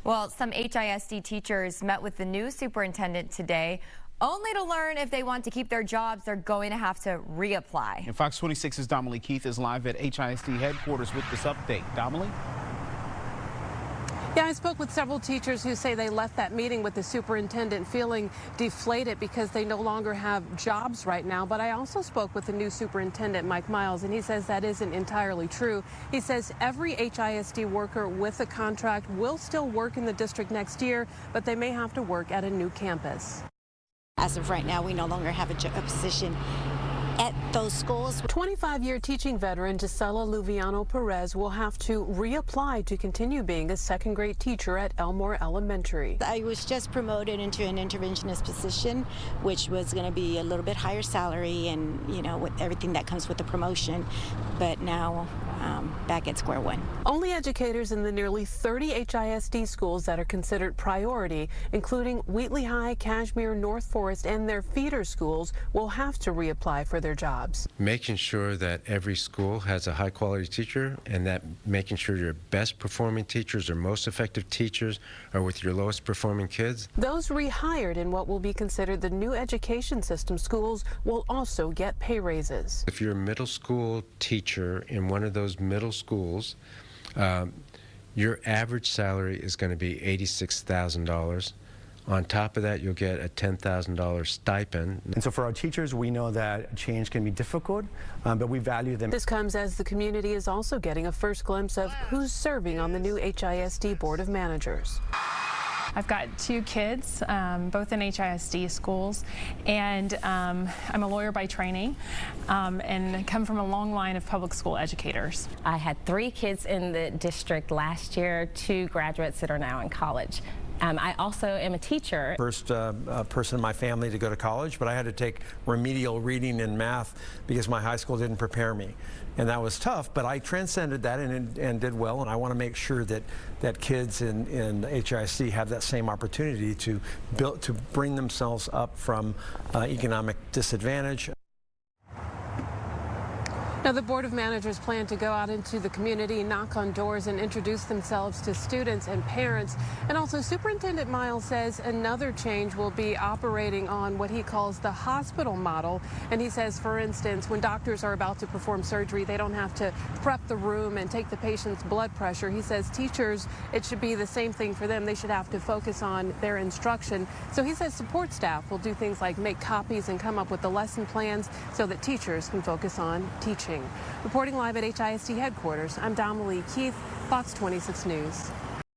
Well, some HISD teachers met with the new superintendent today, only to learn if they want to keep their jobs, they're going to have to reapply. And Fox 26's Damali Keith is live at HISD headquarters with this update. Damali? Yeah, I spoke with several teachers who say they left that meeting with the superintendent feeling deflated because they no longer have jobs right now. But I also spoke with the new superintendent, Mike Miles, and he says that isn't entirely true. He says every HISD worker with a contract will still work in the district next year, but they may have to work at a new campus. As of right now, we no longer have a position at those schools. 25-year teaching veteran Gisela Luviano Perez will have to reapply to continue being a second-grade teacher at Elmore Elementary. I was just promoted into an interventionist position, which was going to be a little bit higher salary and, you know, with everything that comes with the promotion. But now, back at square one. Only educators in the nearly 30 HISD schools that are considered priority, including Wheatley High, Cashmere, North Forest, and their feeder schools, will have to reapply for their jobs. Making sure that every school has a high-quality teacher, and that making sure your best performing teachers or most effective teachers are with your lowest performing kids. Those rehired in what will be considered the new education system schools will also get pay raises. If you're a middle school teacher in one of those middle schools, your average salary is going to be $86,000. On top of that, you'll get a $10,000 stipend. And so for our teachers, we know that change can be difficult, but we value them. This comes as the community is also getting a first glimpse of who's serving on the new HISD Board of Managers. I've got two kids, both in HISD schools, and I'm a lawyer by training and come from a long line of public school educators. I had 3 kids in the district last year, 2 graduates that are now in college. I also am a teacher. First person in my family to go to college, but I had to take remedial reading and math because my high school didn't prepare me. And that was tough, but I transcended that and did well, and I want to make sure that kids in HISD have that same opportunity to bring themselves up from economic disadvantage. Now, the Board of Managers plan to go out into the community, knock on doors, and introduce themselves to students and parents. And also, Superintendent Miles says another change will be operating on what he calls the hospital model. And he says, for instance, when doctors are about to perform surgery, they don't have to prep the room and take the patient's blood pressure. He says teachers, it should be the same thing for them. They should have to focus on their instruction. So he says support staff will do things like make copies and come up with the lesson plans so that teachers can focus on teaching. Reporting live at HISD headquarters, I'm Damali Keith, Fox 26 News.